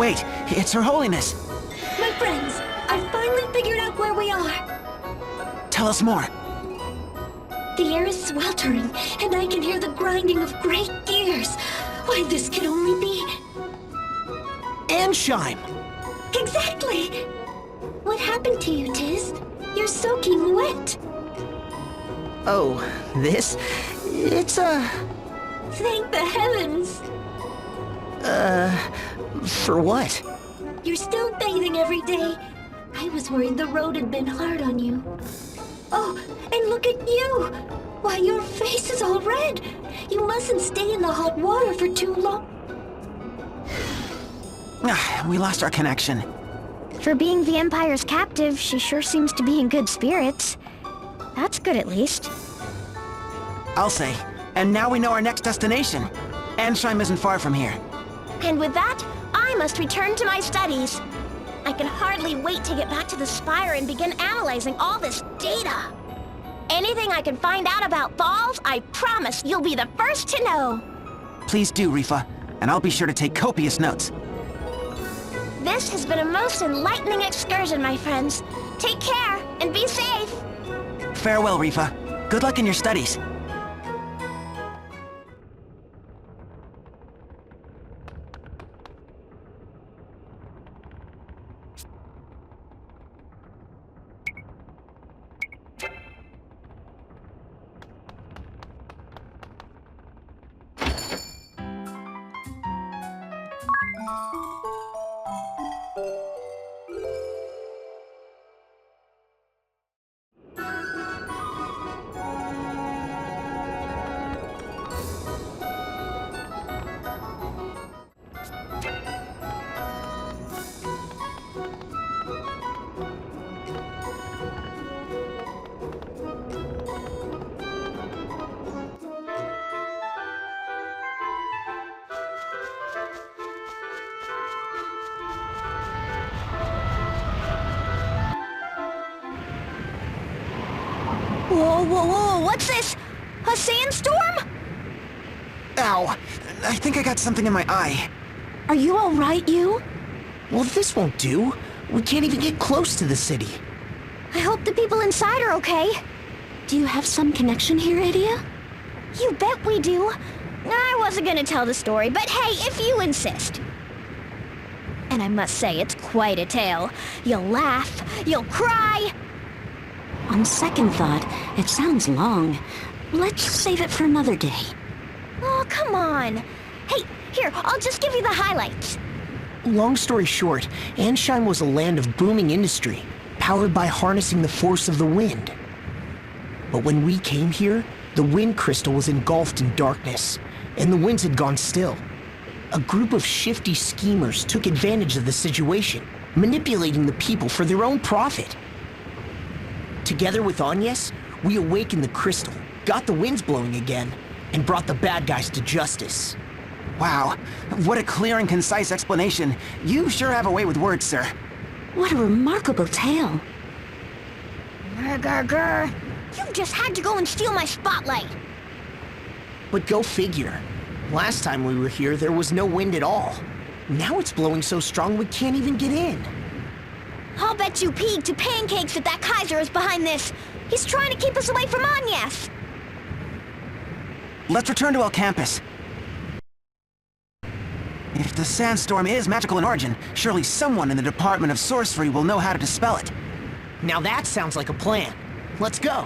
Wait, it's Her Holiness. My friends, I finally figured out where we are. Tell us more. The air is sweltering, and I can hear the grinding of great gears. Why, this can only be... Anshime! Exactly! What happened to you, Tiz? You're soaking wet. Oh, this? It's Thank the heavens! for what? You're still bathing every day. I was worried the road had been hard on you. Oh, and look at you! Why, your face is all red! You mustn't stay in the hot water for too long. We lost our connection. For being the Empire's captive, she sure seems to be in good spirits. That's good, at least. I'll say. And now we know our next destination. Anshime isn't far from here. And with that, I must return to my studies. I can hardly wait to get back to the Spire and begin analyzing all this data. Anything I can find out about Falls, I promise you'll be the first to know. Please do, Rifa. And I'll be sure to take copious notes. This has been a most enlightening excursion, my friends. Take care, and be safe. Farewell, Rifa. Good luck in your studies. Whoa, what's this? A sandstorm? Ow! I think I got something in my eye. Are you all right, you? Well, this won't do. We can't even get close to the city. I hope the people inside are okay. Do you have some connection here, Idia? You bet we do. I wasn't gonna tell the story, but hey, if you insist. And I must say, it's quite a tale. You'll laugh, you'll cry. On second thought, it sounds long. Let's save it for another day. Oh, come on. Hey, here, I'll just give you the highlights. Long story short, Anshime was a land of booming industry, powered by harnessing the force of the wind. But when we came here, the wind crystal was engulfed in darkness, and the winds had gone still. A group of shifty schemers took advantage of the situation, manipulating the people for their own profit. Together with Agnes, we awakened the crystal, got the winds blowing again, and brought the bad guys to justice. Wow, what a clear and concise explanation. You sure have a way with words, sir. What a remarkable tale. Grr. You just had to go and steal my spotlight. But go figure. Last time we were here, there was no wind at all. Now it's blowing so strong we can't even get in. I'll bet you pig to pancakes that Kaiser is behind this. He's trying to keep us away from Agnes. Let's return to El Campus. If the sandstorm is magical in origin, surely someone in the Department of Sorcery will know how to dispel it. Now that sounds like a plan. Let's go.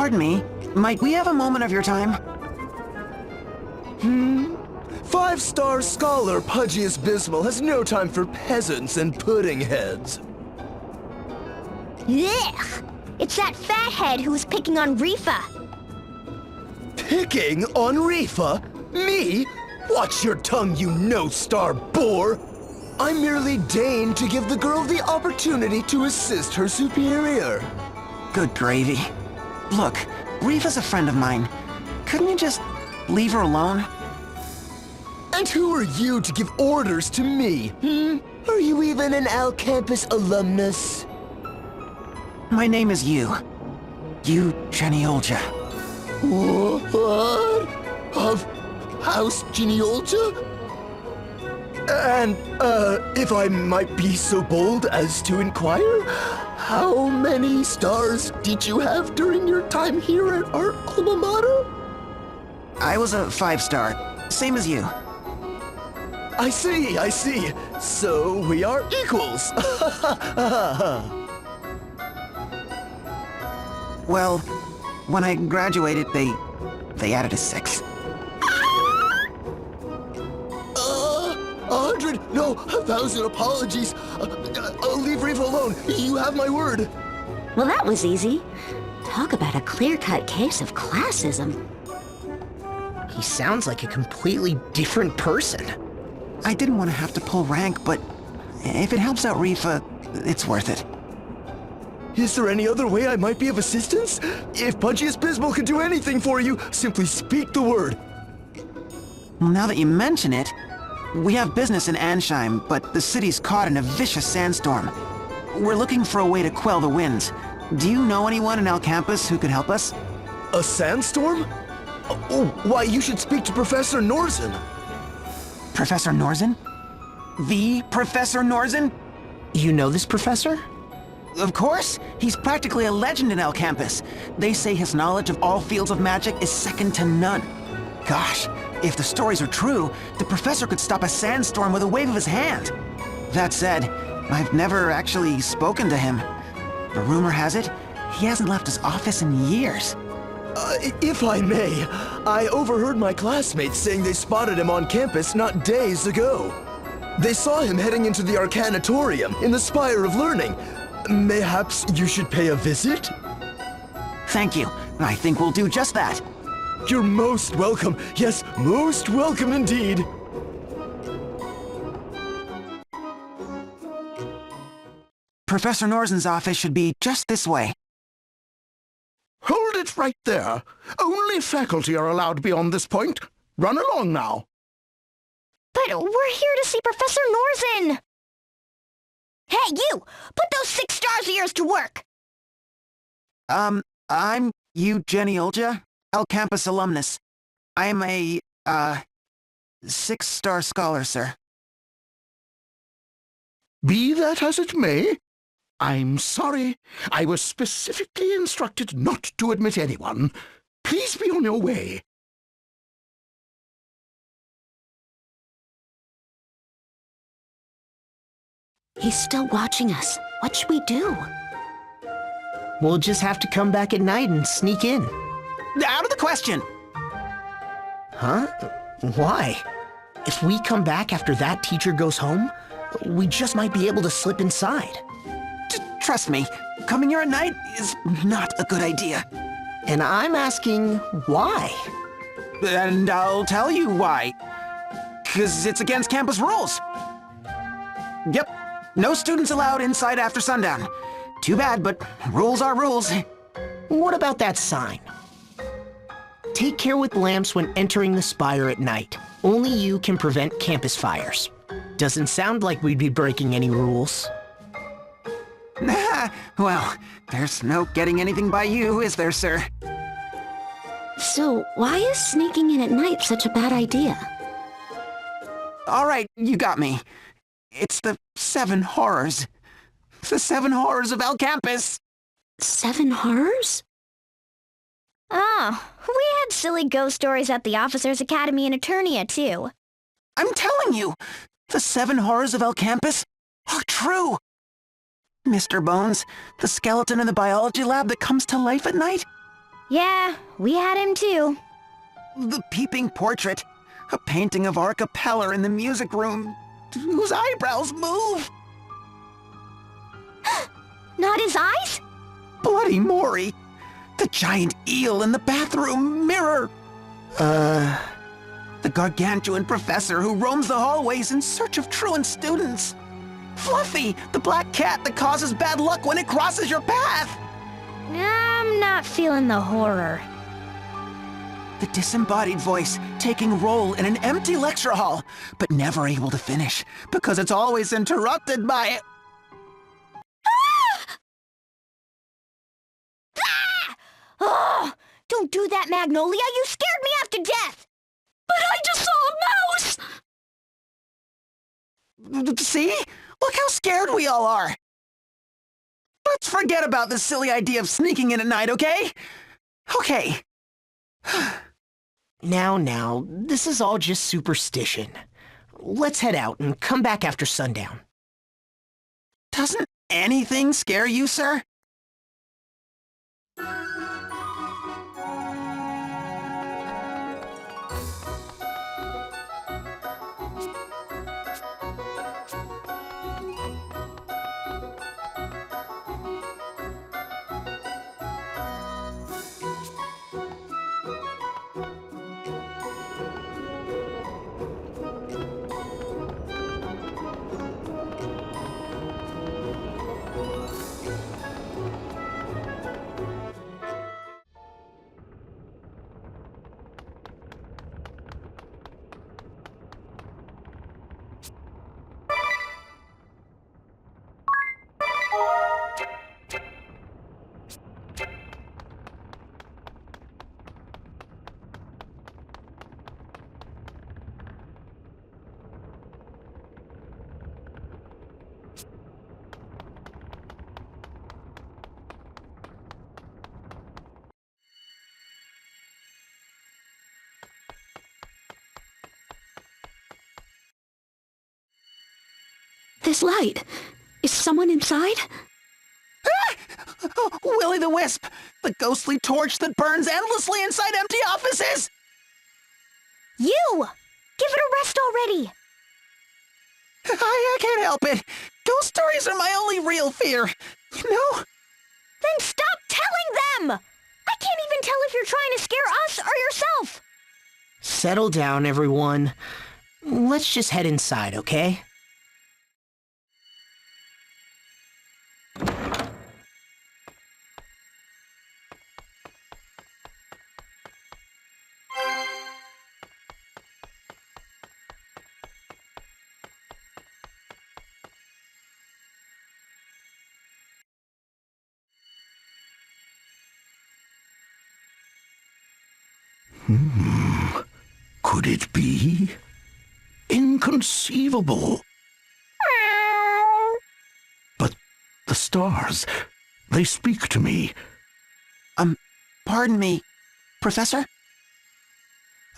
Pardon me, might we have a moment of your time? 5-star scholar Pudgius Bismal has no time for peasants and pudding heads. Ugh! It's that fathead who was picking on Rifa. Picking on Rifa? Me? Watch your tongue, you no-star bore! I merely deigned to give the girl the opportunity to assist her superior. Good gravy. Look, Riva's a friend of mine. Couldn't you just leave her alone? And who are you to give orders to me? Are you even an Al Campus alumnus? My name is Yu. Yu Genealja. What? Of House Genealja? And, if I might be so bold as to inquire, how many stars did you have during your time here at our alma mater? I was a 5-star, same as you. I see. So we are equals. Well, when I graduated, they added a 6. 100, no, 1,000 apologies. Leave Riva alone. You have my word. Well, that was easy. Talk about a clear-cut case of classism. He sounds like a completely different person. I didn't want to have to pull rank, but if it helps out Rifa, it's worth it. Is there any other way I might be of assistance? If Pudgius Bismal can do anything for you, simply speak the word. Well, now that you mention it, we have business in Ansheim, but the city's caught in a vicious sandstorm. We're looking for a way to quell the winds. Do you know anyone in El Campus who could help us? A sandstorm? Oh, why, you should speak to Professor Norzen. Professor Norzen? The Professor Norzen? You know this professor? Of course! He's practically a legend in El Campus. They say his knowledge of all fields of magic is second to none. Gosh, if the stories are true, the professor could stop a sandstorm with a wave of his hand. That said, I've never actually spoken to him. The rumor has it, he hasn't left his office in years. If I may, I overheard my classmates saying they spotted him on campus not days ago. They saw him heading into the Arcanatorium in the Spire of Learning. Mayhaps you should pay a visit? Thank you. I think we'll do just that. You're most welcome. Yes, most welcome indeed. Professor Norzen's office should be just this way. Hold it right there. Only faculty are allowed beyond this point. Run along now. But we're here to see Professor Norzen! Hey, you! Put those 6 stars of yours to work! I'm Yu Genealja, El Campus alumnus. I'm a, 6-star scholar, sir. Be that as it may, I'm sorry. I was specifically instructed not to admit anyone. Please be on your way. He's still watching us. What should we do? We'll just have to come back at night and sneak in. Out of the question! Huh? Why? If we come back after that teacher goes home, we just might be able to slip inside. Trust me, coming here at night is not a good idea. And I'm asking why? And I'll tell you why. 'Cause it's against campus rules. Yep, no students allowed inside after sundown. Too bad, but rules are rules. What about that sign? Take care with lamps when entering the spire at night. Only you can prevent campus fires. Doesn't sound like we'd be breaking any rules. Well, there's no getting anything by you, is there, sir? So, why is sneaking in at night such a bad idea? All right, you got me. It's the 7 horrors. The 7 horrors of El Campus. 7 horrors? Oh, we had silly ghost stories at the Officers' Academy in Eternia, too. I'm telling you, the 7 horrors of El Campus are true. Mr. Bones, the skeleton in the biology lab that comes to life at night. Yeah, we had him too. The peeping portrait. A painting of our capeller in the music room, whose eyebrows move. Not his eyes? Bloody Maury. The giant eel in the bathroom mirror. The gargantuan professor who roams the hallways in search of truant students. Fluffy, the black cat that causes bad luck when it crosses your path. I'm not feeling the horror. The disembodied voice taking role in an empty lecture hall, but never able to finish because it's always interrupted by... Oh, don't do that, Magnolia. You scared me half to death. But I just saw a mouse. See? Look how scared we all are. Let's forget about this silly idea of sneaking in at night, okay? Okay. Now, this is all just superstition. Let's head out and come back after sundown. Doesn't anything scare you, sir? This light. Is someone inside? Willy the Wisp! The ghostly torch that burns endlessly inside empty offices! You! Give it a rest already. I can't help it. Ghost stories are my only real fear. You know? Then stop telling them! I can't even tell if you're trying to scare us or yourself. Settle down, everyone. Let's just head inside, okay? Could it be? Inconceivable. But the stars, they speak to me. Pardon me, Professor?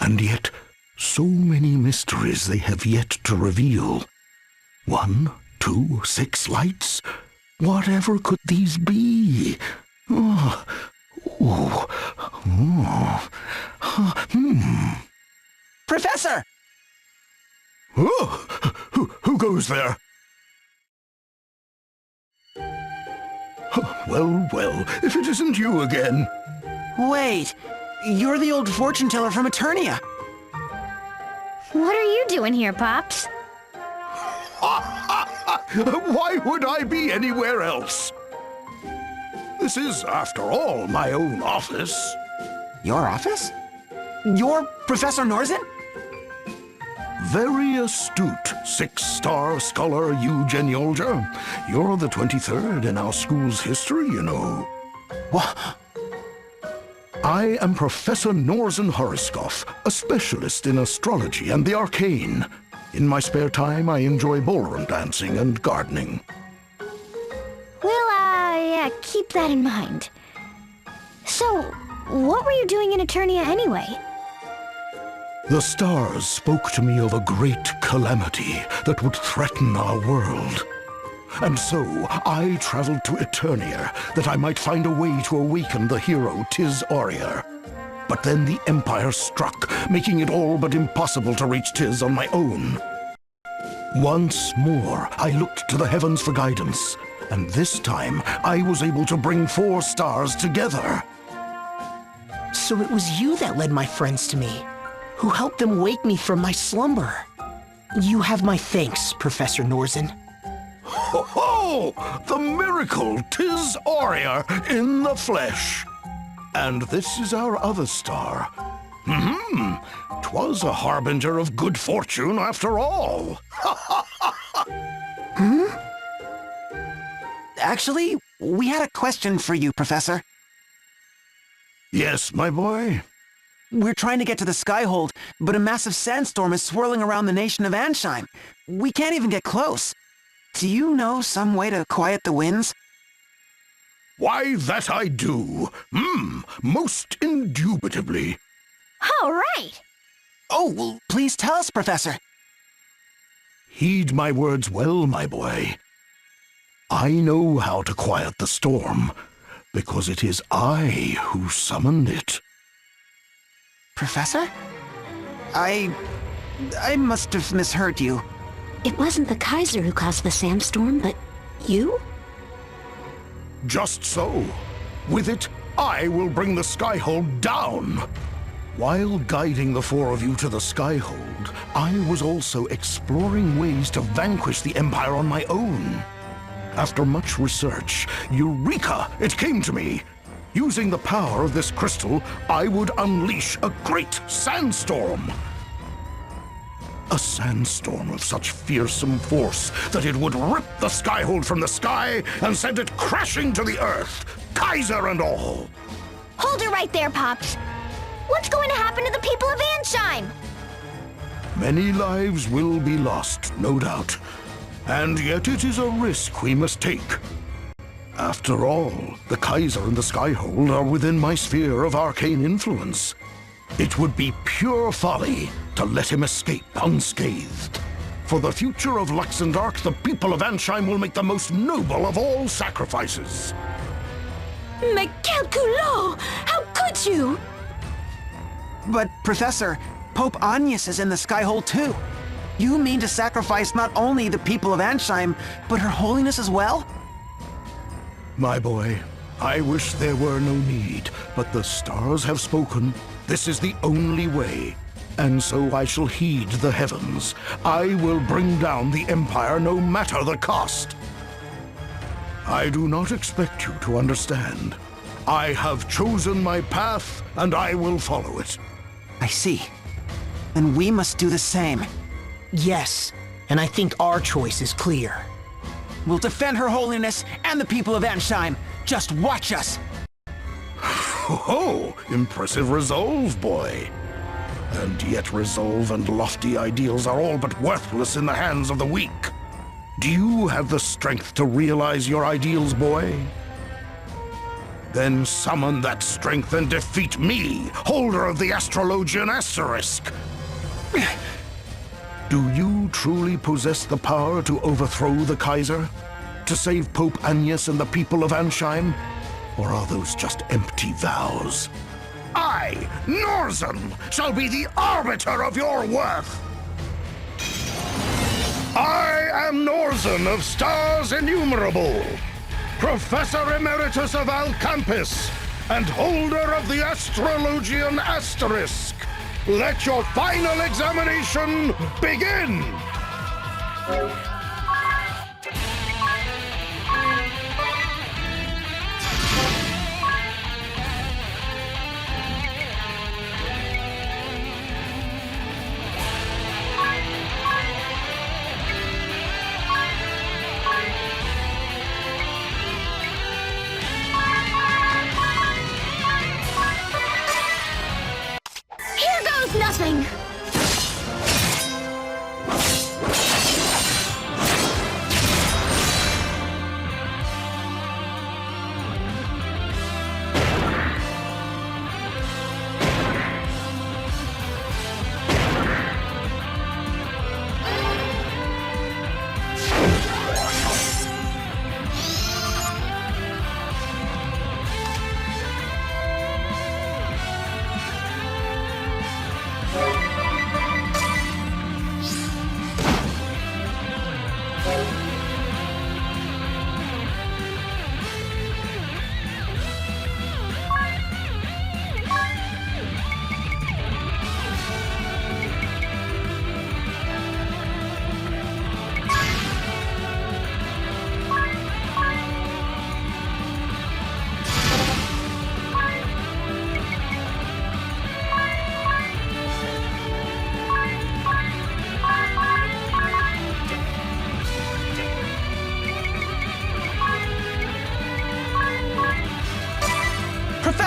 And yet, so many mysteries they have yet to reveal. 1, 2, 6 lights? Whatever could these be? Professor! Oh, who goes there? Well, if it isn't you again. Wait, you're the old fortune teller from Eternia. What are you doing here, Pops? Why would I be anywhere else? This is, after all, my own office. Your office? You're Professor Norzen? Very astute, 6-star scholar Eugeniolja. You're the 23rd in our school's history, you know. What? I am Professor Norzen Horoscoff, a specialist in astrology and the arcane. In my spare time, I enjoy ballroom dancing and gardening. Well, yeah, keep that in mind. So, what were you doing in Eternia anyway? The stars spoke to me of a great calamity that would threaten our world. And so I traveled to Eternia that I might find a way to awaken the hero Tiz Aurier. But then the Empire struck, making it all but impossible to reach Tiz on my own. Once more, I looked to the heavens for guidance, and this time I was able to bring 4 stars together. So it was you that led my friends to me, who helped them wake me from my slumber. You have my thanks, Professor Norzen. Ho ho! The miracle Tiz Aurier in the flesh. And this is our other star. 'Twas a harbinger of good fortune after all. Actually, we had a question for you, Professor. Yes, my boy? We're trying to get to the Skyhold, but a massive sandstorm is swirling around the nation of Ansheim. We can't even get close. Do you know some way to quiet the winds? Why, that I do. Most indubitably. All right. Oh, well, please tell us, Professor. Heed my words well, my boy. I know how to quiet the storm, because it is I who summoned it. Professor? I must have misheard you. It wasn't the Kaiser who caused the sandstorm, but you? Just so. With it, I will bring the Skyhold down. While guiding the 4 of you to the Skyhold, I was also exploring ways to vanquish the Empire on my own. After much research, Eureka! It came to me! Using the power of this crystal, I would unleash a great sandstorm. A sandstorm of such fearsome force that it would rip the Skyhold from the sky and send it crashing to the earth, Kaiser and all. Hold it right there, Pops. What's going to happen to the people of Ansheim? Many lives will be lost, no doubt. And yet it is a risk we must take. After all, the Kaiser and the Skyhold are within my sphere of arcane influence. It would be pure folly to let him escape unscathed. For the future of Luxendark, the people of Ansheim will make the most noble of all sacrifices. Mais quel culot! How could you? But, Professor, Pope Agnes is in the Skyhold too. You mean to sacrifice not only the people of Ansheim, but Her Holiness as well? My boy, I wish there were no need, but the stars have spoken. This is the only way. And so I shall heed the heavens. I will bring down the Empire no matter the cost. I do not expect you to understand. I have chosen my path, and I will follow it. I see. Then we must do the same. Yes, and I think our choice is clear. We'll defend Her Holiness and the people of Ansheim. Just watch us. Oh, impressive resolve, boy. And yet resolve and lofty ideals are all but worthless in the hands of the weak. Do you have the strength to realize your ideals, boy? Then summon that strength and defeat me, holder of the Astrologian Asterisk. Do you truly possess the power to overthrow the Kaiser? To save Pope Agnes and the people of Ansheim? Or are those just empty vows? I, Norzen, shall be the arbiter of your worth! I am Norzen of Stars Innumerable, Professor Emeritus of Alcampus, and holder of the Astrologian Asterisk. Let your final examination begin! Here goes nothing!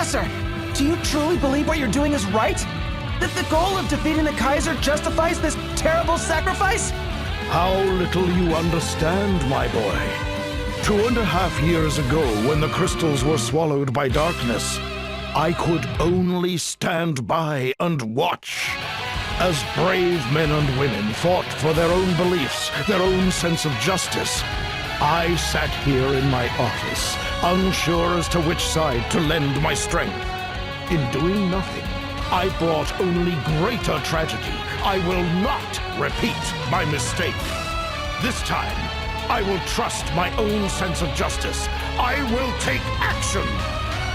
Professor, do you truly believe what you're doing is right? That the goal of defeating the Kaiser justifies this terrible sacrifice? How little you understand, my boy. 2.5 years ago, when the crystals were swallowed by darkness, I could only stand by and watch as brave men and women fought for their own beliefs, their own sense of justice. I sat here in my office, unsure as to which side to lend my strength. In doing nothing, I brought only greater tragedy. I will not repeat my mistake. This time, I will trust my own sense of justice. I will take action.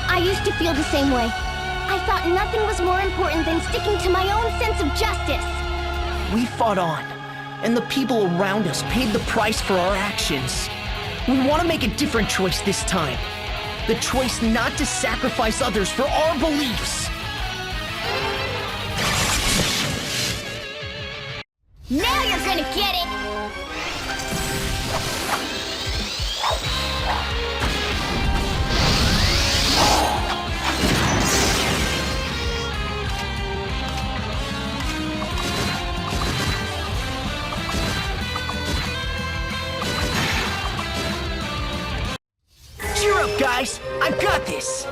I used to feel the same way. I thought nothing was more important than sticking to my own sense of justice. We fought on, and the people around us paid the price for our actions. We want to make a different choice this time. The choice not to sacrifice others for our beliefs. Now you're gonna get it! Cheer up, guys! I've got this!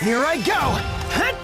Here I go! Hut!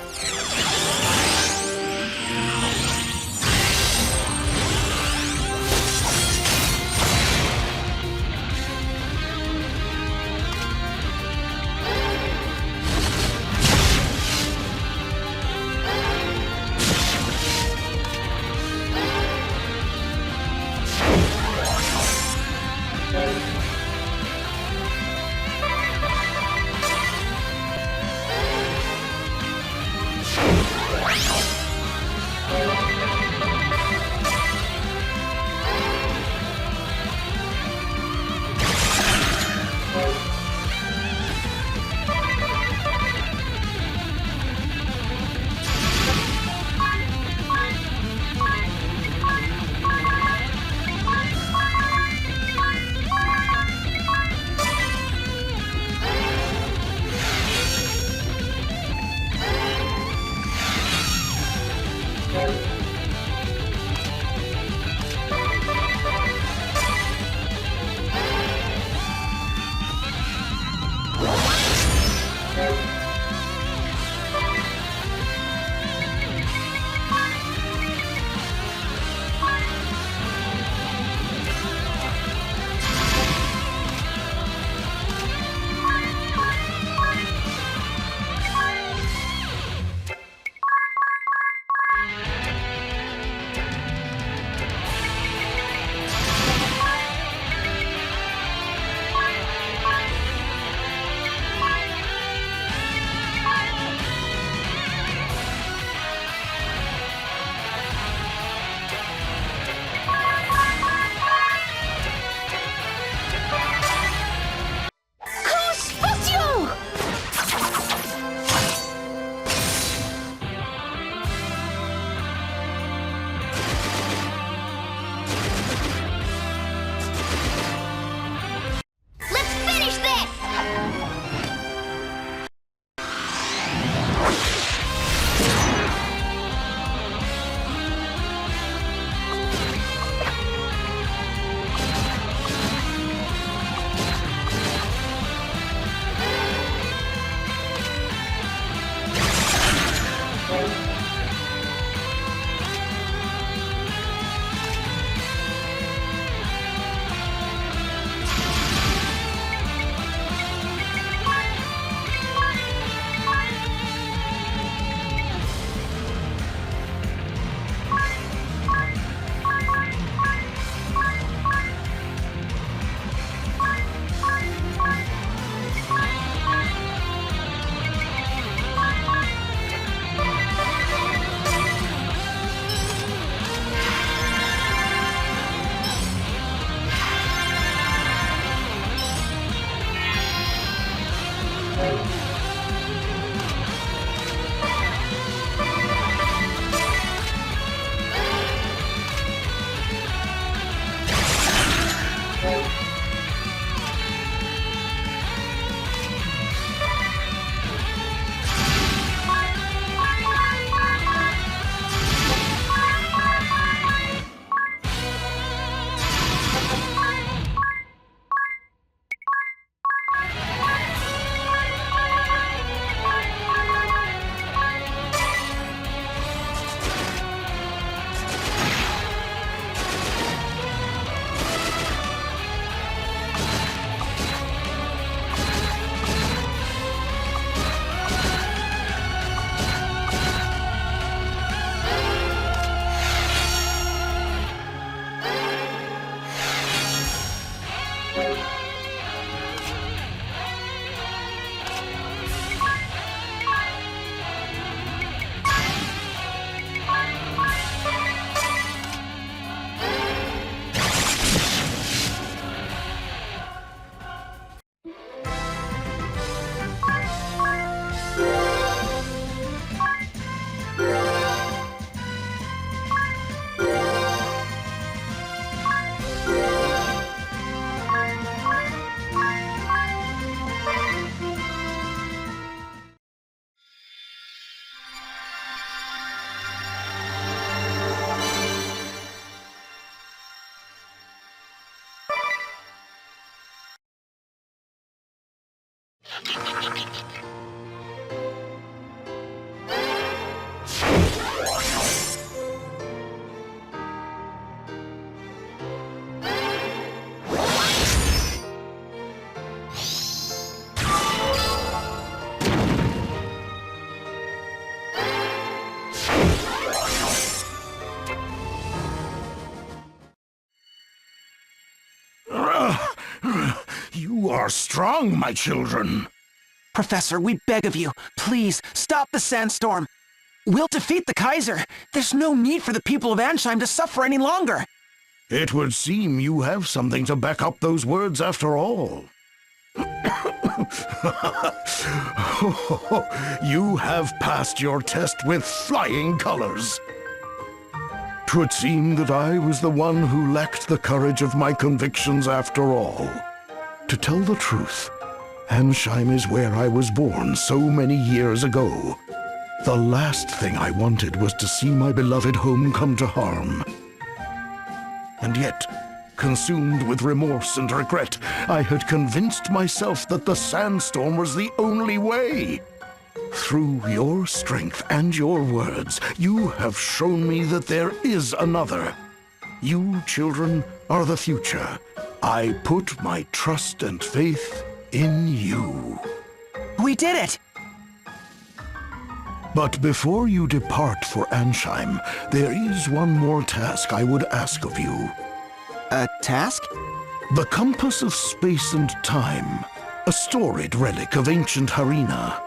You are strong, my children. Professor, we beg of you, please, stop the sandstorm. We'll defeat the Kaiser. There's no need for the people of Ansheim to suffer any longer. It would seem you have something to back up those words after all. You have passed your test with flying colors. 'Twould seem that I was the one who lacked the courage of my convictions after all. To tell the truth, Ansheim is where I was born so many years ago. The last thing I wanted was to see my beloved home come to harm. And yet, consumed with remorse and regret, I had convinced myself that the sandstorm was the only way. Through your strength and your words, you have shown me that there is another. You children are the future. I put my trust and faith in you. We did it! But before you depart for Ansheim, there is one more task I would ask of you. A task? The compass of space and time, a storied relic of ancient Harina.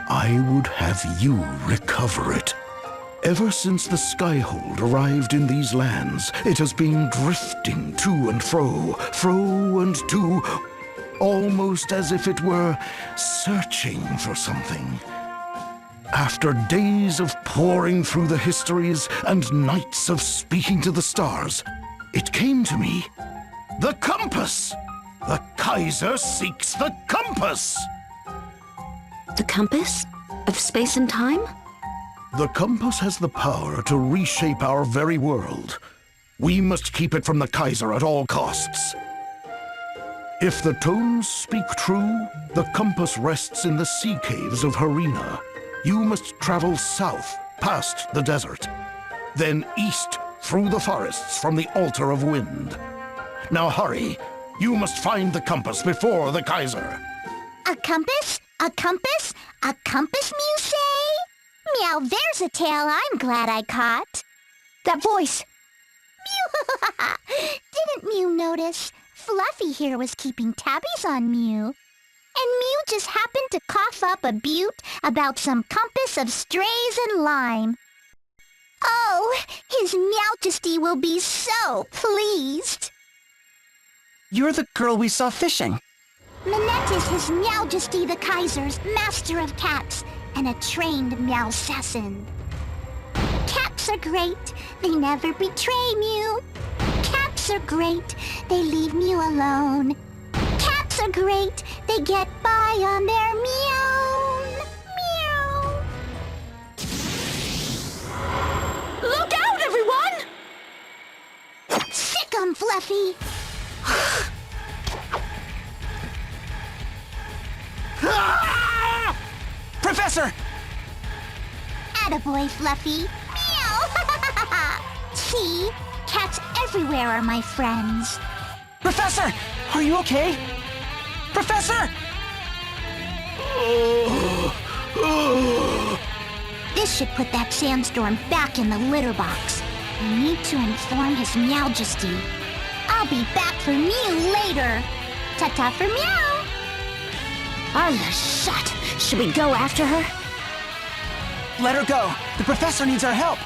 I would have you recover it. Ever since the Skyhold arrived in these lands, it has been drifting to and fro and to, almost as if it were searching for something. After days of poring through the histories and nights of speaking to the stars, it came to me. The compass! The Kaiser seeks the compass! The compass? Of space and time? The compass has the power to reshape our very world. We must keep it from the Kaiser at all costs. If the tones speak true, the compass rests in the sea caves of Harina. You must travel south, past the desert, then east through the forests from the Altar of Wind. Now hurry, you must find the compass before the Kaiser. A compass? A compass? A compass, Mew say? Meow, there's a tale I'm glad I caught. That voice! Mew! Didn't Mew notice? Fluffy here was keeping tabbies on Mew. And Mew just happened to cough up a butte about some compass of strays and lime. Oh, His Majesty will be so pleased. You're the girl we saw fishing. Minette is His Majesty the Kaiser's master of cats and a trained Meowsassin. Cats are great, they never betray Mew. Cats are great, they leave Mew alone. Cats are great, they get by on their meow. Meow. Look out, everyone! Sick 'em, Fluffy. Professor! Attaboy, Fluffy. Meow! See? Cats everywhere are my friends. Professor! Are you okay? Professor! This should put that sandstorm back in the litter box. I need to inform His Majesty. I'll be back for Mew later. Ta-ta for Meow. Oh, shut! Should we go after her? Let her go. The professor needs our help.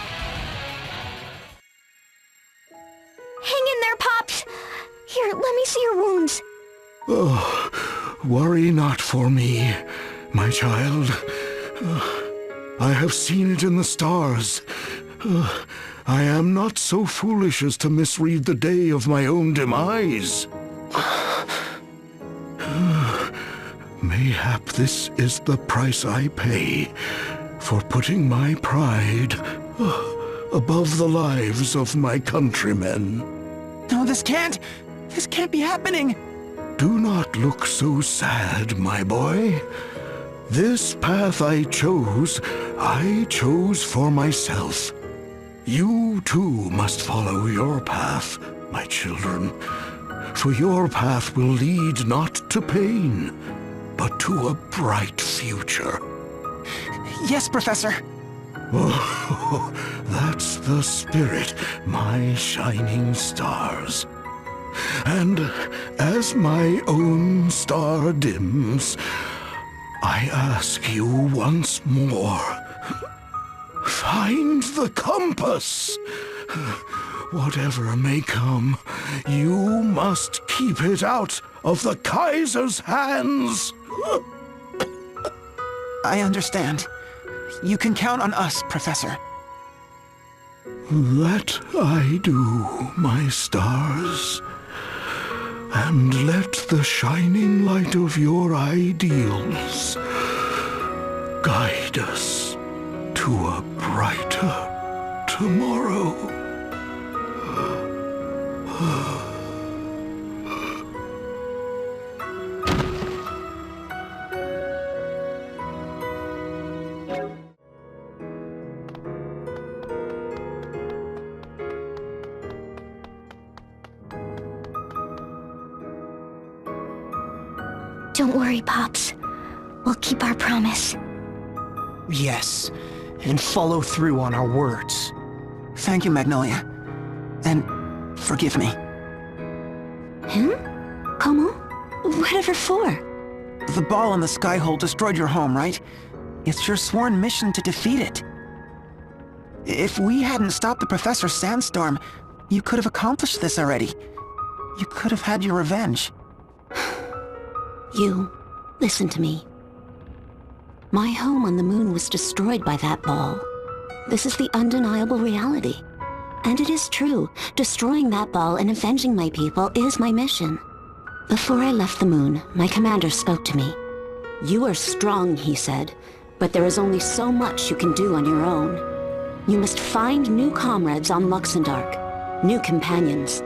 Hang in there, Pops! Here, let me see your wounds. Oh, worry not for me, my child. I have seen it in the stars. I am not so foolish as to misread the day of my own demise. Mayhap this is the price I pay for putting my pride above the lives of my countrymen. No, this can't be happening. Do not look so sad, my boy. This path I chose for myself. You too must follow your path, my children, for your path will lead not to pain, but to a bright future. Yes, Professor. Oh, that's the spirit, my shining stars. And as my own star dims, I ask you once more, find the compass. Whatever may come, you must keep it out of the Kaiser's hands. I understand. You can count on us, Professor. That I do, my stars. And let the shining light of your ideals guide us to a brighter tomorrow. Don't worry, Pops. We'll keep our promise. Yes, and follow through on our words. Thank you, Magnolia. And forgive me. Comment? Whatever for? The ball in the sky hole destroyed your home, right? It's your sworn mission to defeat it. If we hadn't stopped the Professor Sandstorm, you could have accomplished this already. You could have had your revenge. You, listen to me. My home on the moon was destroyed by that ball. This is the undeniable reality. And it is true, destroying that ball and avenging my people is my mission. Before I left the moon, my commander spoke to me. You are strong, he said, but there is only so much you can do on your own. You must find new comrades on Luxembourg, new companions.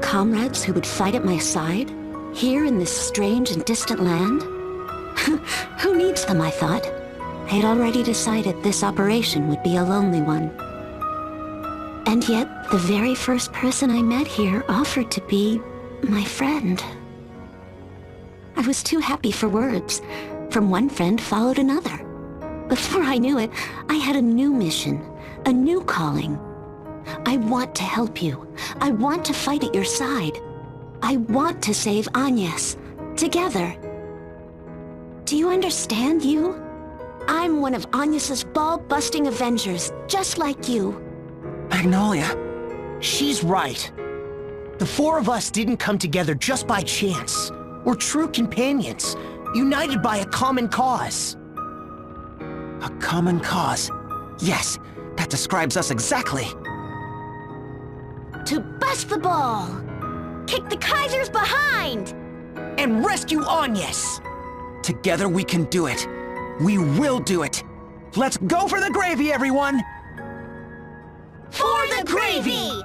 Comrades who would fight at my side, here in this strange and distant land? Who needs them, I thought. I had already decided this operation would be a lonely one. And yet, the very first person I met here offered to be my friend. I was too happy for words. From one friend followed another. Before I knew it, I had a new mission, a new calling. I want to help you. I want to fight at your side. I want to save Agnes. Together. Do you understand, you? I'm one of Agnes's ball-busting avengers, just like you. Magnolia. She's right. The four of us didn't come together just by chance. We're true companions, united by a common cause. A common cause. Yes, that describes us exactly. To bust the ball! Kick the Kaisers behind! And rescue Agnes! Together we can do it. We will do it. Let's go for the gravy, everyone! For the gravy!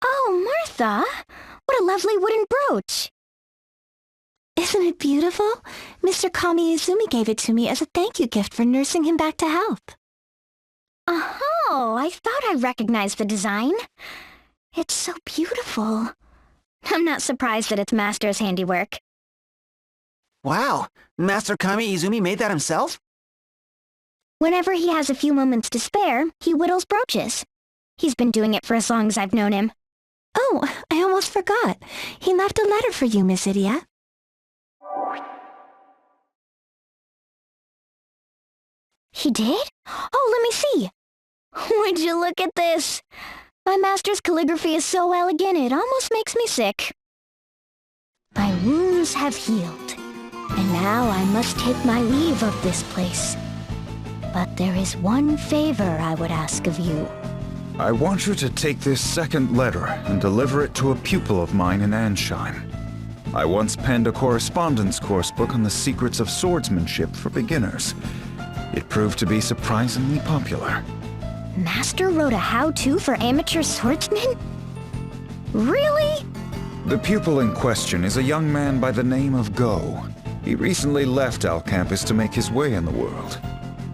Oh, Martha! What a lovely wooden brooch! Isn't it beautiful? Mr. Kami Izumi gave it to me as a thank you gift for nursing him back to health. Oh, I thought I recognized the design. It's so beautiful. I'm not surprised that it's Master's handiwork. Wow, Master Kami Izumi made that himself? Whenever he has a few moments to spare, he whittles brooches. He's been doing it for as long as I've known him. Oh, I almost forgot. He left a letter for you, Miss Idia. He did? Oh, let me see. Would you look at this? My master's calligraphy is so elegant, it almost makes me sick. My wounds have healed, and now I must take my leave of this place. But there is one favor I would ask of you. I want you to take this second letter and deliver it to a pupil of mine in Ansheim. I once penned a correspondence course book on the secrets of swordsmanship for beginners. It proved to be surprisingly popular. Master wrote a how-to for amateur swordsmen? Really? The pupil in question is a young man by the name of Go. He recently left Al Campus to make his way in the world.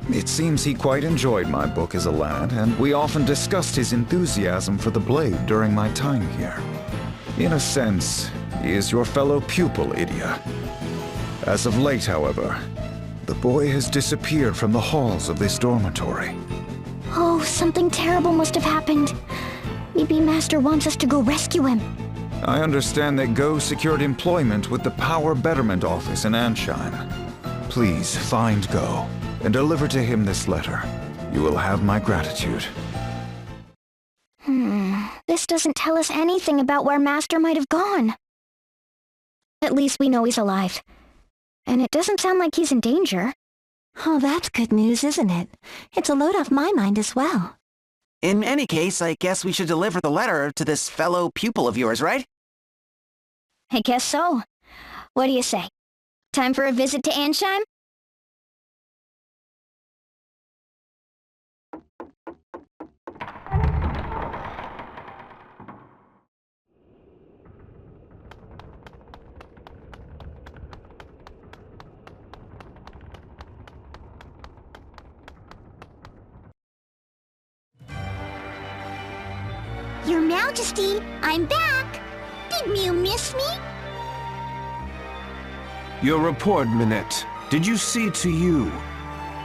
It seems he quite enjoyed my book as a lad, and we often discussed his enthusiasm for the blade during my time here. In a sense, he is your fellow pupil, Idia. As of late, however, the boy has disappeared from the halls of this dormitory. Oh, something terrible must have happened. Maybe Master wants us to go rescue him. I understand that Go secured employment with the Power Betterment Office in Ansheim. Please find Go and deliver to him this letter. You will have my gratitude. This doesn't tell us anything about where Master might have gone. At least we know he's alive. And it doesn't sound like he's in danger. Oh, that's good news, isn't it? It's a load off my mind as well. In any case, I guess we should deliver the letter to this fellow pupil of yours, right? I guess so. What do you say? Time for a visit to Ansheim? Your Majesty, I'm back! Didn't you miss me? Your report, Minette. Did you see to you?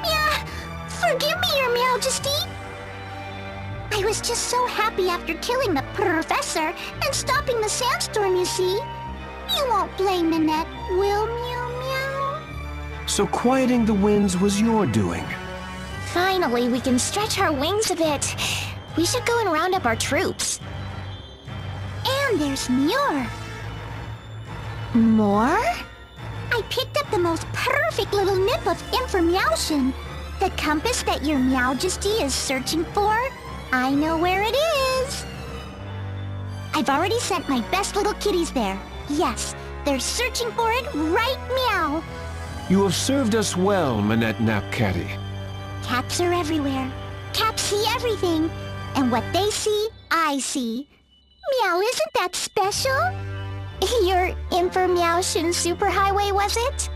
Yeah, forgive me, Your Majesty. I was just so happy after killing the professor and stopping the sandstorm, you see. You won't blame Minette, will Meow Meow? So quieting the winds was your doing. Finally, we can stretch our wings a bit. We should go and round up our troops. And there's Muir. More? I picked up the most perfect little nip of information. The compass that your Majesty is searching for. I know where it is. I've already sent my best little kitties there. Yes, they're searching for it right meow. You have served us well, Minette Napcatty. Cats are everywhere. Cats see everything. And what they see, I see. Meow, isn't that special? Your information superhighway, was it?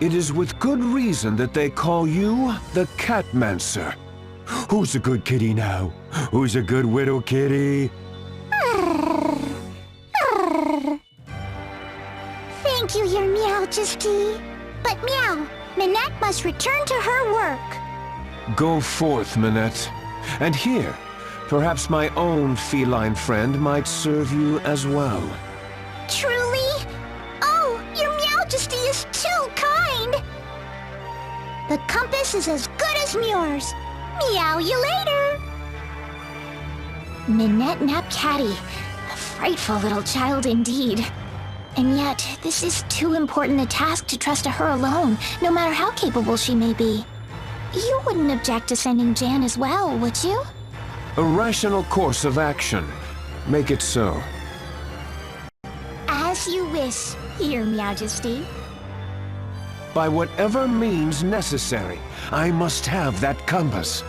It is with good reason that they call you the Catmancer. Who's a good kitty now? Who's a good widow kitty? Thank you, Your Majesty. But Meow, Minette must return to her work. Go forth, Minette. And here, perhaps my own feline friend might serve you as well. Truly? Oh, Your Majesty is too kind! The compass is as good as Muir's. Meow you later! Minette Napcatty. A frightful little child indeed. And yet, this is too important a task to trust to her alone, no matter how capable she may be. You wouldn't object to sending Jan as well, would you? A rational course of action. Make it so. As you wish, Your Majesty. By whatever means necessary, I must have that compass.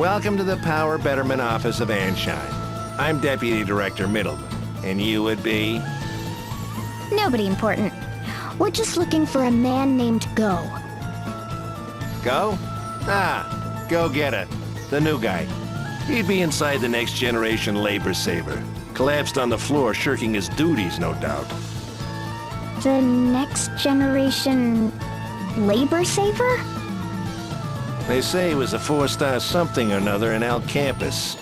Welcome to the Power Betterment Office of Anshine. I'm Deputy Director Middleman, and you would be? Nobody important. We're just looking for a man named Go. Go? Ah, go get it. The new guy. He'd be inside the next generation labor saver. Collapsed on the floor, shirking his duties, no doubt. The next generation labor saver? They say he was a 4-star something or another in Al Campus.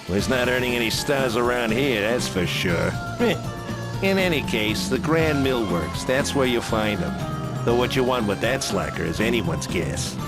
Well, he's not earning any stars around here, that's for sure. In any case, the Grand Mill Works, that's where you find him. Though what you want with that slacker is anyone's guess.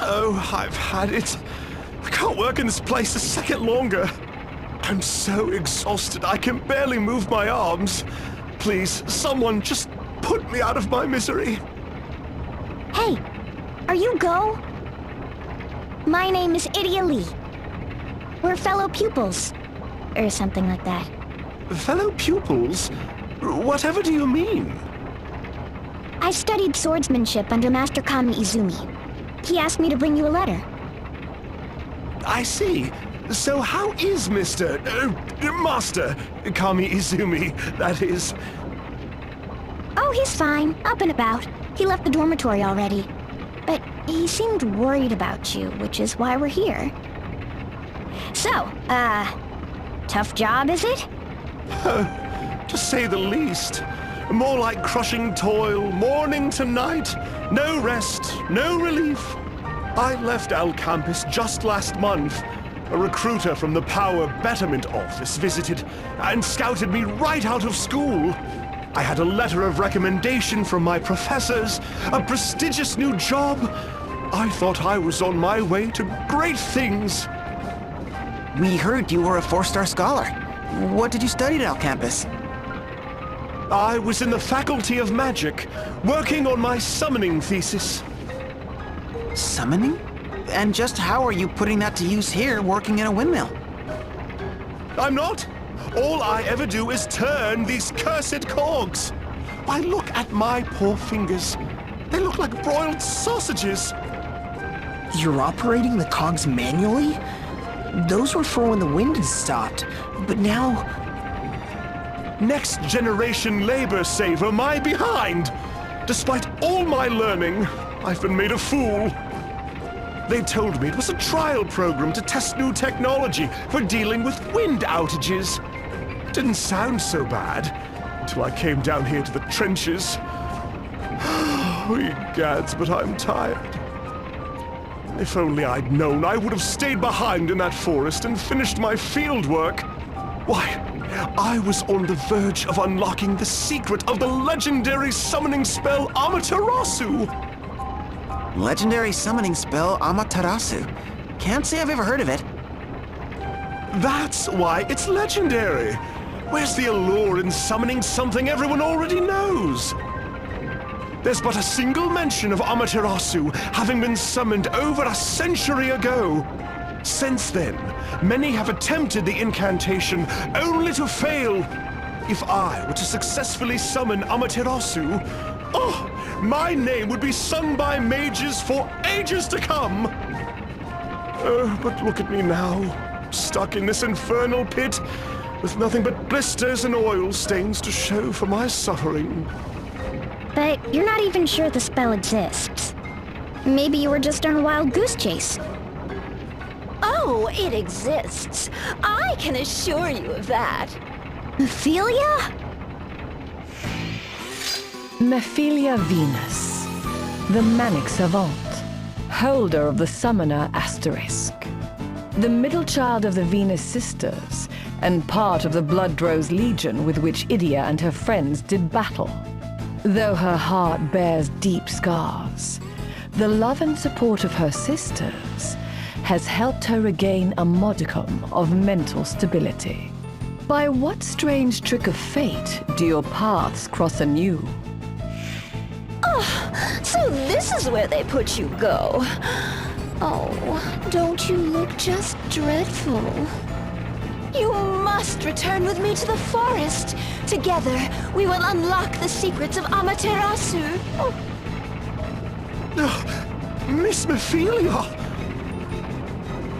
Oh, I've had it. I can't work in this place a second longer. I'm so exhausted I can barely move my arms. Please, someone just put me out of my misery. Hey, are you Go? My name is Idia Lee. We're fellow pupils. Or something like that. Fellow pupils? Whatever do you mean? I studied swordsmanship under Master Kami Izumi. He asked me to bring you a letter. I see. So how is Master Kami Izumi, that is? Oh, he's fine. Up and about. He left the dormitory already. But he seemed worried about you, which is why we're here. So, tough job, is it? To say the least. More like crushing toil, morning to night. No rest, no relief. I left Al Campus just last month. A recruiter from the Power Betterment Office visited and scouted me right out of school. I had a letter of recommendation from my professors, a prestigious new job. I thought I was on my way to great things. We heard you were a 4-star scholar. What did you study at Al Campus? I was in the Faculty of Magic, working on my summoning thesis. Summoning? And just how are you putting that to use here, working in a windmill? I'm not. All I ever do is turn these cursed cogs. Why, look at my poor fingers. They look like broiled sausages. You're operating the cogs manually? Those were for when the wind had stopped, but now... Next generation labor saver, my behind! Despite all my learning, I've been made a fool. They told me it was a trial program to test new technology for dealing with wind outages. Didn't sound so bad, until I came down here to the trenches. Egads, but I'm tired. If only I'd known, I would have stayed behind in that forest and finished my field work. Why, I was on the verge of unlocking the secret of the legendary summoning spell Amaterasu. Legendary summoning spell Amaterasu. Can't say I've ever heard of it. That's why it's legendary. Where's the allure in summoning something everyone already knows? There's but a single mention of Amaterasu having been summoned over a century ago. Since then, many have attempted the incantation only to fail. If I were to successfully summon Amaterasu, oh, my name would be sung by mages for ages to come. But look at me now, stuck in this infernal pit, with nothing but blisters and oil stains to show for my suffering. But you're not even sure the spell exists. Maybe you were just on a wild goose chase. Oh, it exists. I can assure you of that. Ophelia? Mephilia Venus, the manic savant. holder of the Summoner Asterisk. The middle child of the Venus Sisters, and part of the Bloodrose Legion with which Idia and her friends did battle. Though her heart bears deep scars, the love and support of her sisters has helped her regain a modicum of mental stability. By what strange trick of fate do your paths cross anew? Oh, so this is where they put you, Go. Oh, don't you look just dreadful? You must return with me to the forest. Together, we will unlock the secrets of Amaterasu. Oh. Miss Mephilia!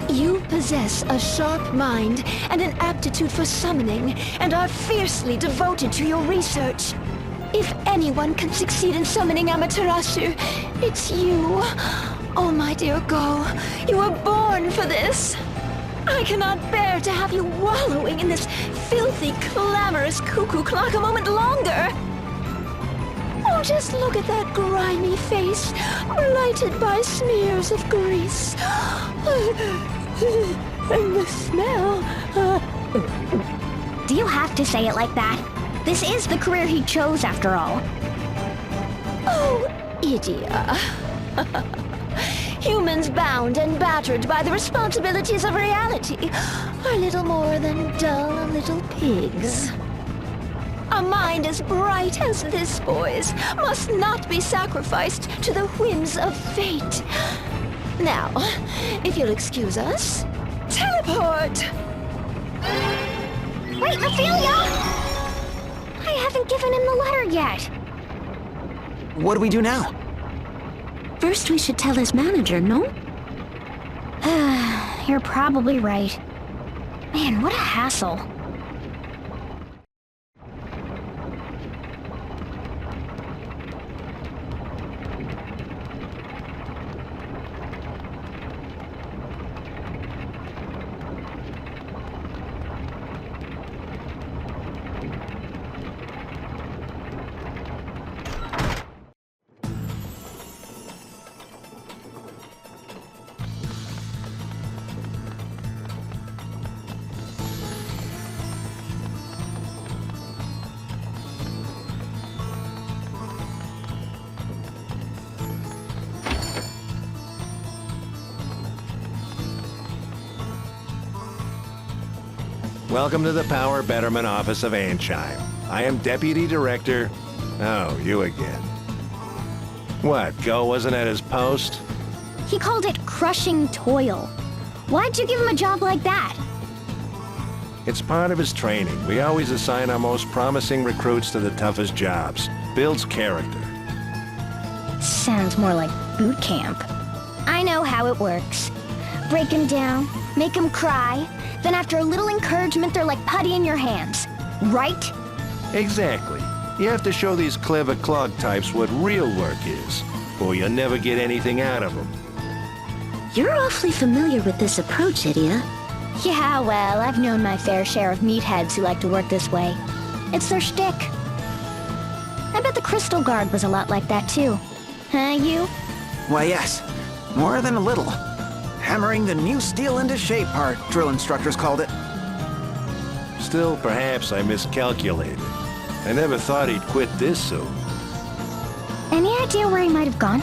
You possess a sharp mind and an aptitude for summoning, and are fiercely devoted to your research. If anyone can succeed in summoning Amaterasu, it's you. Oh, my dear Go, you were born for this. I cannot bear to have you wallowing in this filthy, clamorous cuckoo clock a moment longer. Oh, just look at that grimy face, blighted by smears of grease. And the smell. Do you have to say it like that? This is the career he chose, after all. Oh, Idia. Humans bound and battered by the responsibilities of reality are little more than dull little pigs. A mind as bright as this boy's must not be sacrificed to the whims of fate. Now, if you'll excuse us, teleport! Wait, Ophelia! I haven't given him the letter yet. What do we do now? First we should tell his manager, no? You're probably right. Man, what a hassle. Welcome to the Power Betterment Office of Ansheim. I am Deputy Director... Oh, you again. What, Go wasn't at his post? He called it crushing toil. Why'd you give him a job like that? It's part of his training. We always assign our most promising recruits to the toughest jobs. Builds character. Sounds more like boot camp. I know how it works. Break him down, make him cry, then after a little encouragement they're like putty in your hands. Right? Exactly. You have to show these clever clog types what real work is, or you'll never get anything out of them. You're awfully familiar with this approach, Idia. Yeah, well, I've known my fair share of meatheads who like to work this way. It's their shtick. I bet the Crystal Guard was a lot like that too. Huh, you? Why, yes. More than a little. Hammering the new steel into shape, our drill instructors called it. Still, perhaps I miscalculated. I never thought he'd quit this soon. Any idea where he might have gone?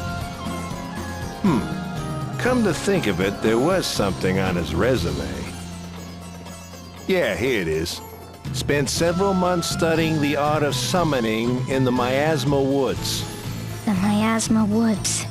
Come to think of it, there was something on his resume. Yeah, here it is. Spent several months studying the art of summoning in the Miasma Woods. The Miasma Woods.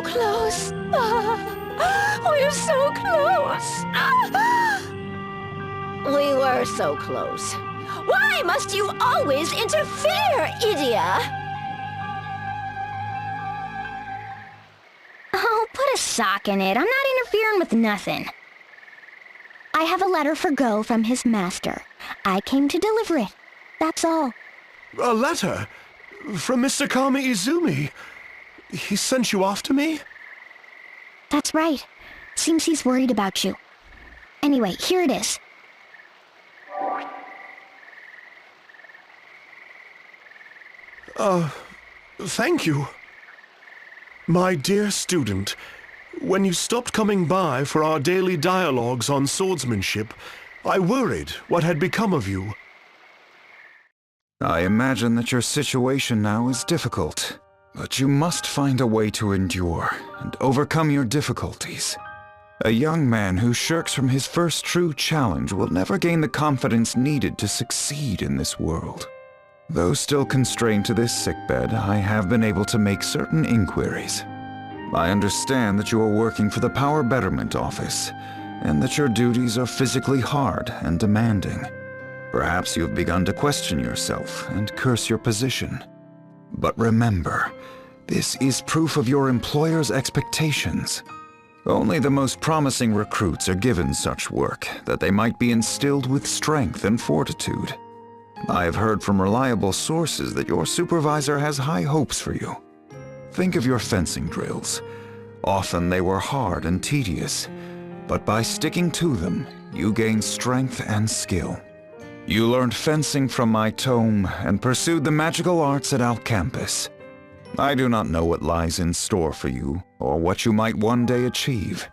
close. We're so close. We were so close. Why must you always interfere, Idia? Oh, put a sock in it. I'm not interfering with nothing. I have a letter for Go from his master. I came to deliver it. That's all. A letter? From Mr. Kami Izumi? He sent you after me? That's right. Seems he's worried about you. Anyway, here it is. Thank you. My dear student, when you stopped coming by for our daily dialogues on swordsmanship, I worried what had become of you. I imagine that your situation now is difficult, but you must find a way to endure and overcome your difficulties. A young man who shirks from his first true challenge will never gain the confidence needed to succeed in this world. Though still constrained to this sickbed, I have been able to make certain inquiries. I understand that you are working for the Power Betterment Office, and that your duties are physically hard and demanding. Perhaps you have begun to question yourself and curse your position. But remember, this is proof of your employer's expectations. Only the most promising recruits are given such work, that they might be instilled with strength and fortitude. I have heard from reliable sources that your supervisor has high hopes for you. Think of your fencing drills. Often they were hard and tedious, but by sticking to them, you gained strength and skill. You learned fencing from my tome and pursued the magical arts at Alcampus. I do not know what lies in store for you, or what you might one day achieve.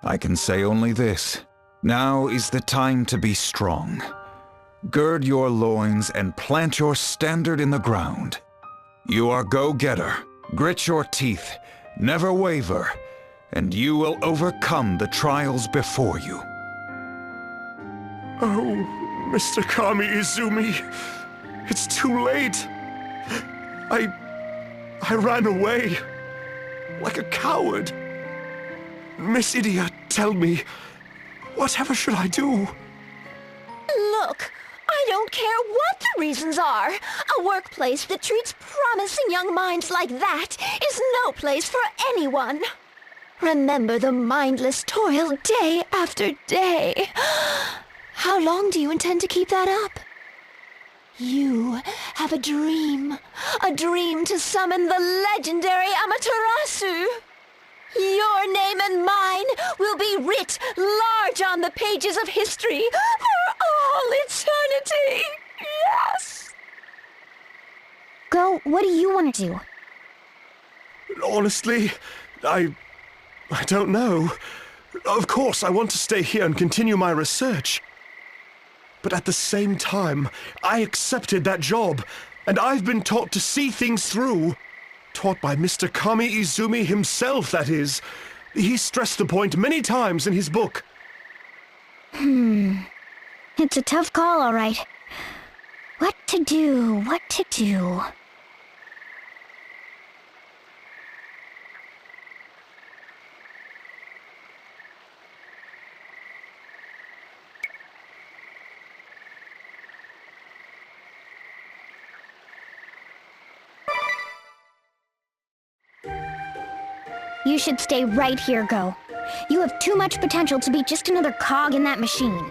I can say only this: now is the time to be strong. Gird your loins and plant your standard in the ground. You are go-getter. Grit your teeth, never waver, and you will overcome the trials before you. Oh, Mr. Kami Izumi, it's too late. I ran away, like a coward. Miss Idia, tell me, whatever should I do? Look, I don't care what the reasons are. A workplace that treats promising young minds like that is no place for anyone. Remember the mindless toil day after day. How long do you intend to keep that up? You have a dream to summon the legendary Amaterasu. Your name and mine will be writ large on the pages of history for all eternity. Yes! Go, what do you want to do? Honestly, I don't know. Of course, I want to stay here and continue my research. But at the same time, I accepted that job, and I've been taught to see things through. Taught by Mr. Kami Izumi himself, that is. He stressed the point many times in his book. It's a tough call, all right. What to do? You should stay right here, Go. You have too much potential to be just another cog in that machine.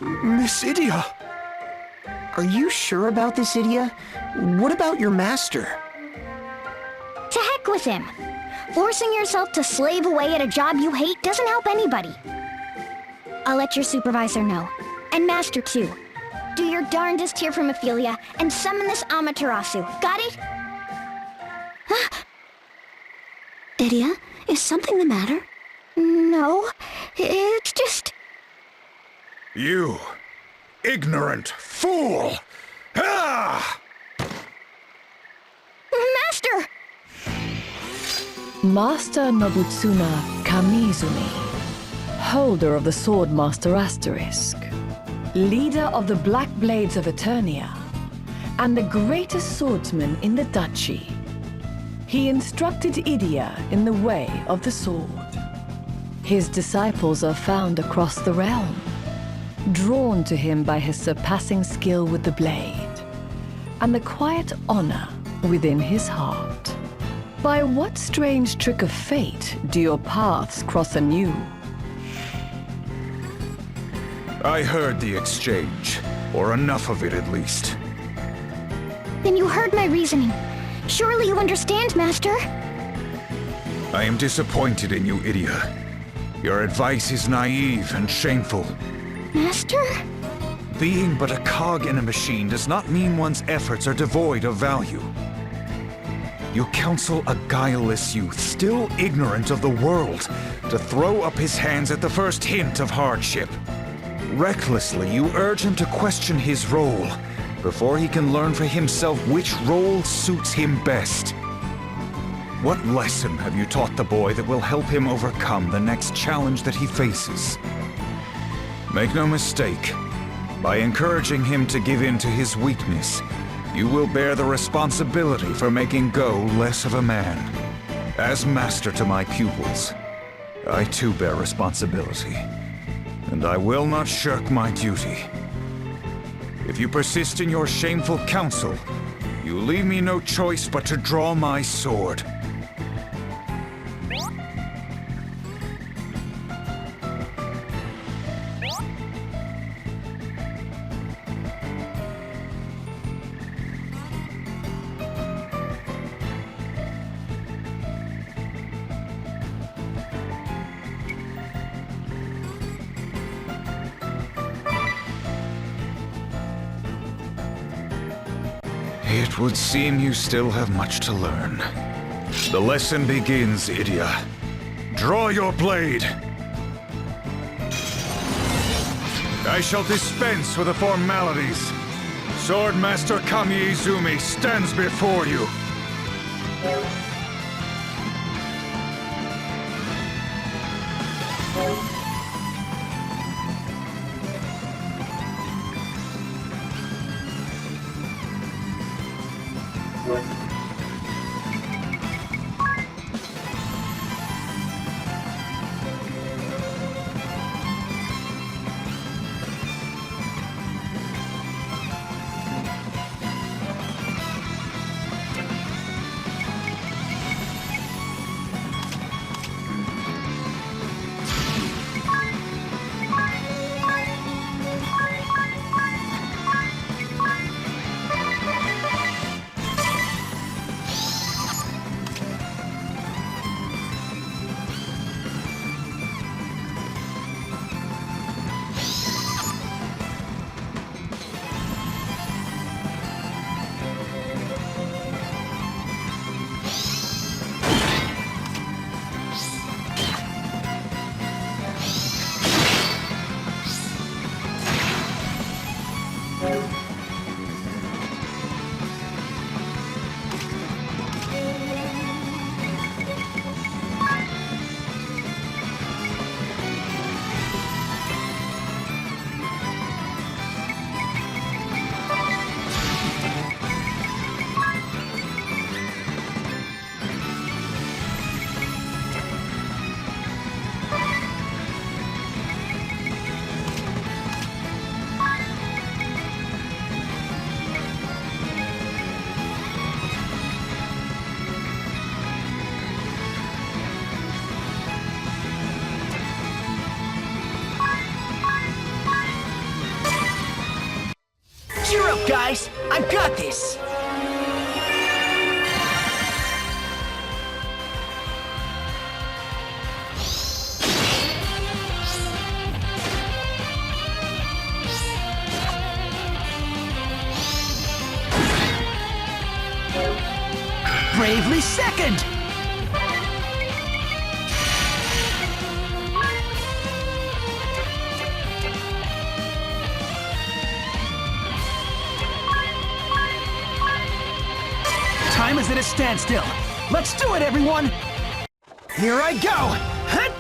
Miss Idia! Are you sure about this, Idia? What about your master? To heck with him. Forcing yourself to slave away at a job you hate doesn't help anybody. I'll let your supervisor know. And master, too. Do your darndest here from Ophelia and summon this Amaterasu. Got it? Idia, is something the matter? No, it's just... You ignorant fool! Ah! Master! Master Nobutsuna Kamizumi, holder of the Swordmaster Asterisk, leader of the Black Blades of Eternia, and the greatest swordsman in the duchy. he instructed Idia in the way of the sword. His disciples are found across the realm, drawn to him by his surpassing skill with the blade, and the quiet honor within his heart. By what strange trick of fate do your paths cross anew? I heard the exchange, or enough of it at least. Then you heard my reasoning. Surely you understand, Master. I am disappointed in you, Idia. Your advice is naive and shameful. Master? Being but a cog in a machine does not mean one's efforts are devoid of value. You counsel a guileless youth, still ignorant of the world, to throw up his hands at the first hint of hardship. Recklessly, you urge him to question his role, before he can learn for himself which role suits him best. What lesson have you taught the boy that will help him overcome the next challenge that he faces? Make no mistake, by encouraging him to give in to his weakness, you will bear the responsibility for making Go less of a man. As master to my pupils, I too bear responsibility, and I will not shirk my duty. If you persist in your shameful counsel, you leave me no choice but to draw my sword. It would seem you still have much to learn. The lesson begins, Idia. Draw your blade! I shall dispense with the formalities. Swordmaster Kami-Izumi stands before you. Cheer up, guys! I've got this! Bravely second! Time is at a standstill. Let's do it, everyone! Here I go! Hut!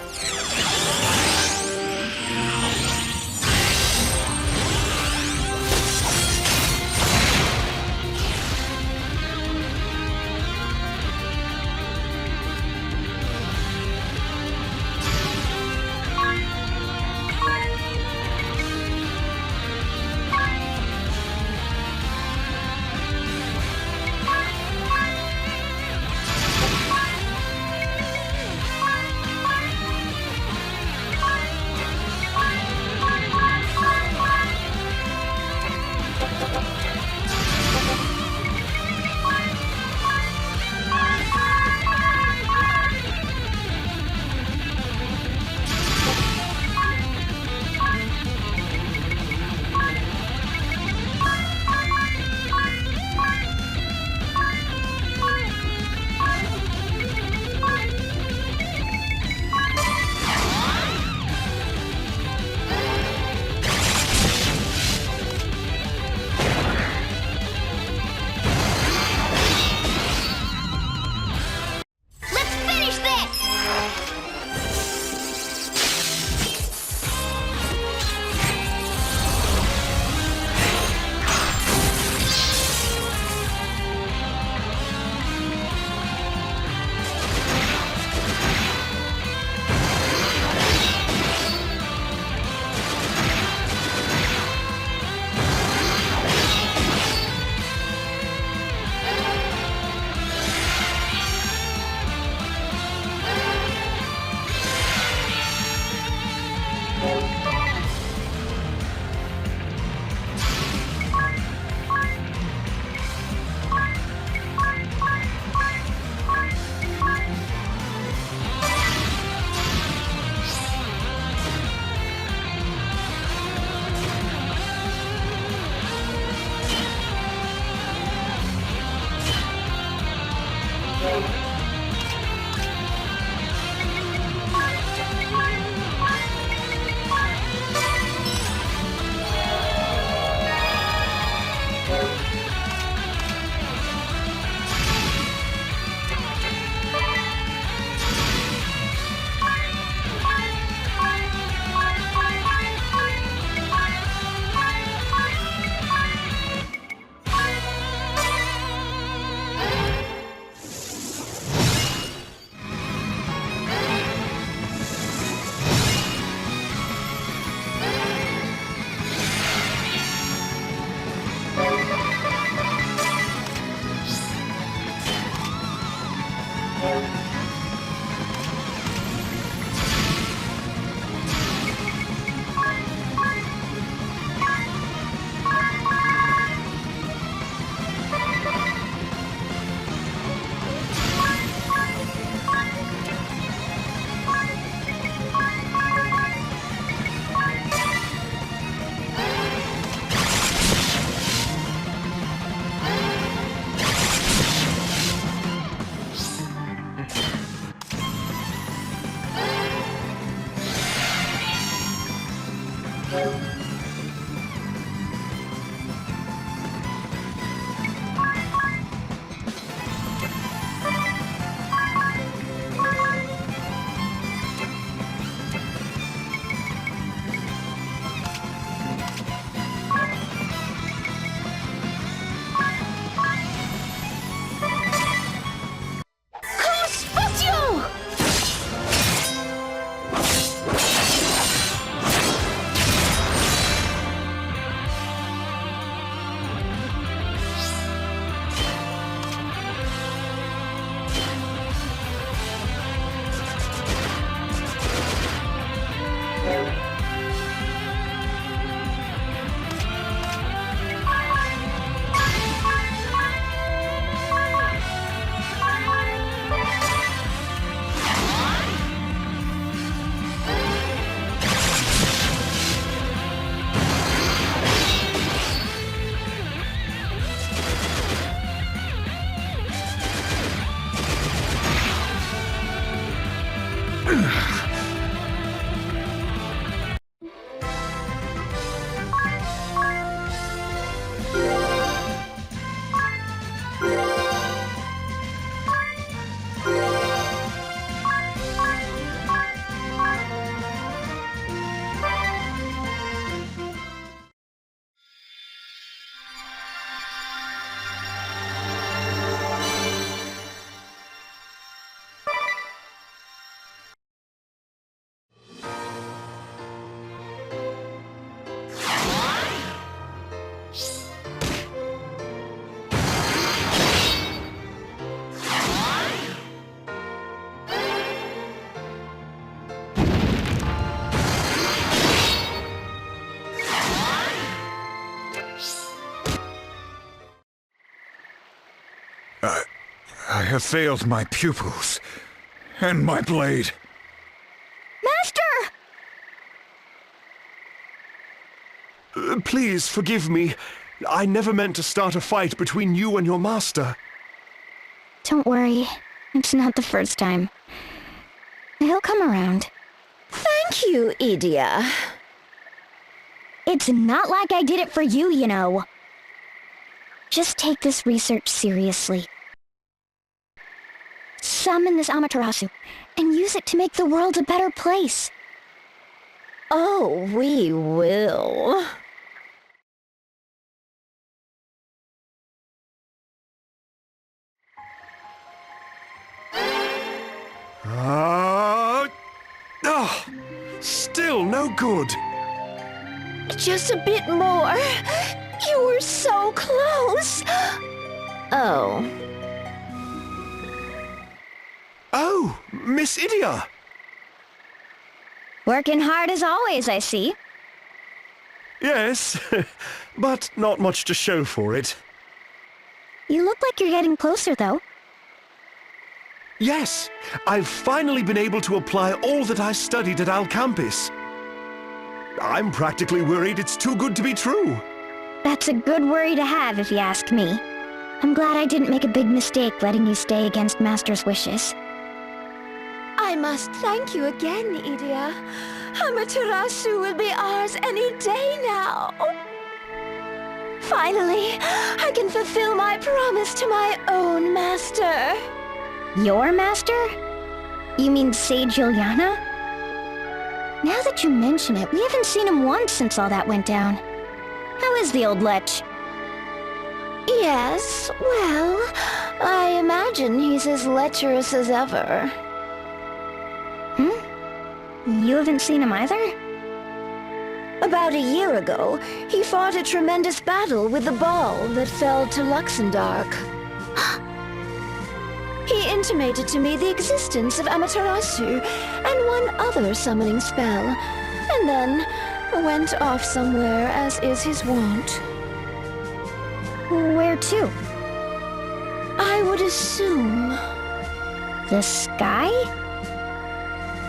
I have failed my pupils. And my blade. Master! Please forgive me. I never meant to start a fight between you and your master. Don't worry. It's not the first time. He'll come around. Thank you, Idia. It's not like I did it for you, you know. Just take this research seriously. Summon this Amaterasu, and use it to make the world a better place. Oh, we will. Still no good. Just a bit more. You were so close. Oh. Oh, Miss Idia. Working hard as always, I see. Yes, but not much to show for it. You look like you're getting closer, though. Yes, I've finally been able to apply all that I studied at Alcampus. I'm practically worried it's too good to be true. That's a good worry to have, if you ask me. I'm glad I didn't make a big mistake letting you stay against Master's wishes. I must thank you again, Idia. Amaterasu will be ours any day now. Finally, I can fulfill my promise to my own master. Your master? You mean Sage Ilyana? Now that you mention it, we haven't seen him once since all that went down. How is the old lech? Yes, well, I imagine he's as lecherous as ever. You haven't seen him either? About a year ago, he fought a tremendous battle with the ball that fell to Luxendark. He intimated to me the existence of Amaterasu and one other summoning spell, and then went off somewhere as is his wont. Where to? I would assume. The sky?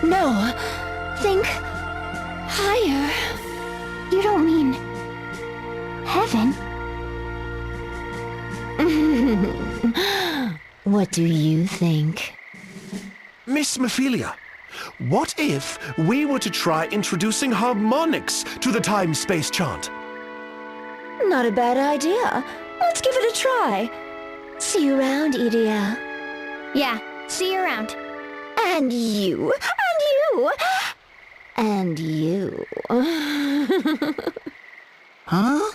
No, think higher. You don't mean... heaven? What do you think? Miss Mephilia, what if we were to try introducing harmonics to the time-space chant? Not a bad idea. Let's give it a try. See you around, Idia. Yeah, see you around. And you. And you. Huh?